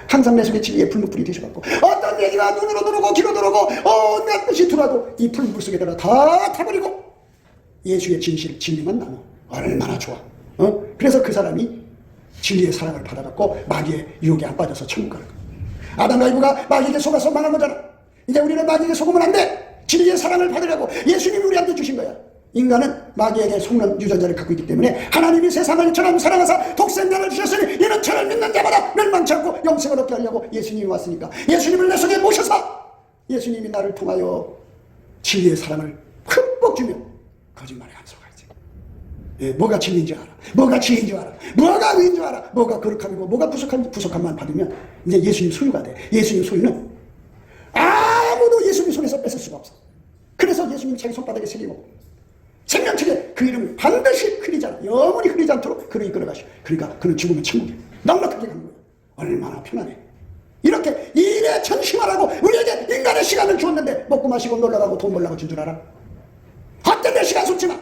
항상 내 속에 진리의 풀무불이 되셔갖고 어떤 얘기가 눈으로 들어오고 귀로 들어오고 온갖 뜻이 들어와도 이 풀무불 속에다가 다 타버리고 예수의 진실, 진리만 남아. 얼마나 좋아. 그래서 그 사람이 진리의 사랑을 받아갖고 마귀의 유혹에 안 빠져서 천국 가는 거야. 아담과 이브가 마귀에게 속아서 망한 거잖아. 이제 우리는 마귀에게 속으면 안 돼. 진리의 사랑을 받으려고 예수님이 우리한테 주신 거야. 인간은 마귀에게 속는 유전자를 갖고 있기 때문에 하나님이 세상을 이처럼 사랑하사 독생자를 주셨으니 이는 저를 믿는 자마다 멸망치 않고 영생을 얻게 하려고 예수님이 왔으니까 예수님을 내 속에 모셔서 예수님이 나를 통하여 진리의 사랑을 흠뻑 주며 거짓말에 감속하지. 뭐가 진리인 줄 알아. 뭐가 지혜인 줄 알아. 뭐가 의인 줄 알아. 뭐가 거룩함이고 뭐가 부족함만 받으면 이제 예수님 소유가 돼. 예수님 소유는 아무도 예수님 손에서 뺏을 수가 없어. 그래서 예수님 자기 손바닥에 새기고 생명책에 그 이름을 반드시 흐리지 않아. 영원히 흐리지 않도록 그를 이끌어가시오. 그러니까 그는 죽으면 천국이야. 넉넉하게 가는 거야. 얼마나 편하네. 이렇게 일에 전심하라고 우리에게 인간의 시간을 주었는데 먹고 마시고 놀러가고 돈 벌라고 준 줄 알아? 헛된 내 시간 쏟지 마.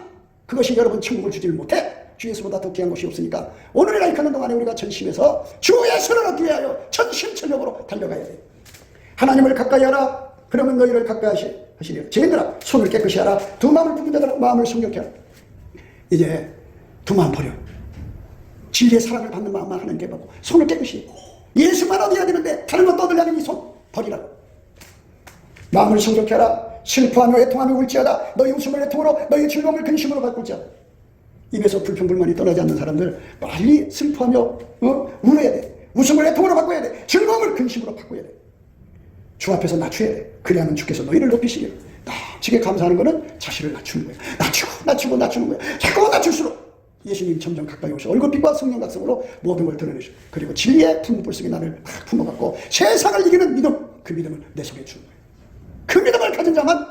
그것이 여러분 천국을 주지를 못해. 주 예수보다 더 귀한 것이 없으니까 오늘의 라이크하는 동안에 우리가 전심해서 주 예수를 얻기 위하여 전심전력으로 달려가야 돼. 하나님을 가까이 하라. 그러면 너희를 가까이 하시리라. 죄인들아 손을 깨끗이 하라. 두 마음을 품은 자들아 마음을 성결케 하라. 이제 두 마음 버려. 진리의 사랑을 받는 마음만 하나님께 받고 손을 깨끗이 예수만 얻어야 되는데 다른 것 떠들려는 이 손 버리라고. 마음을 성결케 하라. 슬퍼하며 애통하며 울지어다. 너희 웃음을 애통으로 너희 즐거움을 근심으로 바꿀지어다. 입에서 불평불만이 떠나지 않는 사람들 빨리 슬퍼하며 울어야 돼. 웃음을 애통으로 바꿔야 돼. 즐거움을 근심으로 바꿔야 돼. 주 앞에서 낮춰야 돼. 그래야만 주께서 너희를 높이시리라. 나치게 감사하는 거는 자신을 낮추는 거야. 낮추고 낮추는 거야. 자꾸 낮출수록 예수님 점점 가까이 오셔 얼굴빛과 성령각성으로 모든 걸 드러내셔. 그리고 진리의 품불 속에 나를 품어갖고 세상을 이기는 믿음, 그 믿음을 내 속에 주는 거야. 그 믿음을 가진 자만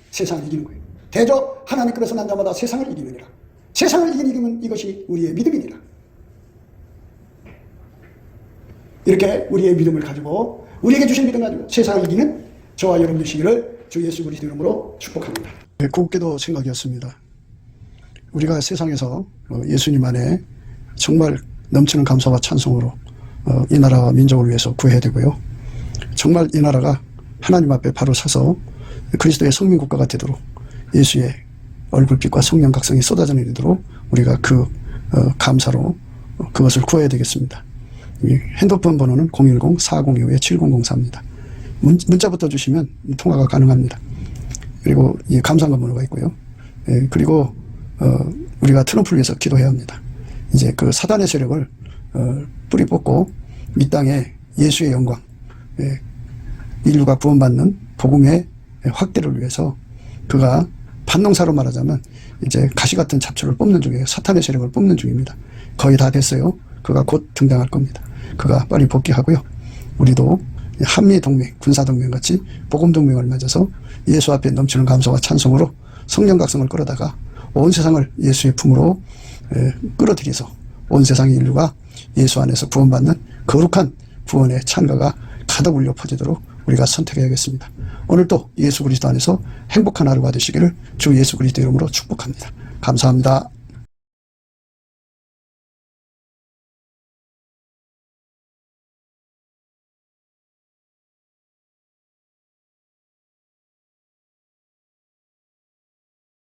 세상을 이기는 거예요. 대저 하나님께서 난 자마다 세상을 이기느니라. 세상을 이기는 이것이 우리의 믿음이니라. 이렇게 우리의 믿음을 가지고 우리에게 주신 믿음 가지고 세상을 이기는 저와 여러분 되시기를 주 예수 그리스도 이름으로 축복합니다. 곱게도 생각이었습니다. 우리가 세상에서 예수님 안에 정말 넘치는 감사와 찬송으로 이 나라와 민족을 위해서 구해야 되고요. 정말 이 나라가 하나님 앞에 바로 서서 그리스도의 성민국가가 되도록 예수의 얼굴빛과 성령 각성이 쏟아져 내리도록 우리가 그 감사로 그것을 구해야 되겠습니다. 핸드폰 번호는 010-4025-7004입니다. 문자부터 주시면 통화가 가능합니다. 그리고 이 감사한 번호가 있고요. 그리고 우리가 트럼프를 위해서 기도해야 합니다. 이제 그 사단의 세력을 뿌리 뽑고 이 땅에 예수의 영광, 인류가 구원받는 복음의 확대를 위해서 그가 반농사로 말하자면 이제 가시 같은 잡초를 뽑는 중이에요. 사탄의 세력을 뽑는 중입니다. 거의 다 됐어요. 그가 곧 등장할 겁니다. 그가 빨리 복귀하고요. 우리도 한미동맹, 군사동맹 같이 복음동맹을 맺어서 예수 앞에 넘치는 감사와 찬송으로 성령각성을 끌어다가 온 세상을 예수의 품으로 끌어들여서 온 세상의 인류가 예수 안에서 구원받는 거룩한 구원의 찬가가 가득 울려 퍼지도록 우리가 선택해야겠습니다. 오늘도 예수 그리스도 안에서 행복한 하루가 되시기를 주 예수 그리스도 이름으로 축복합니다. 감사합니다.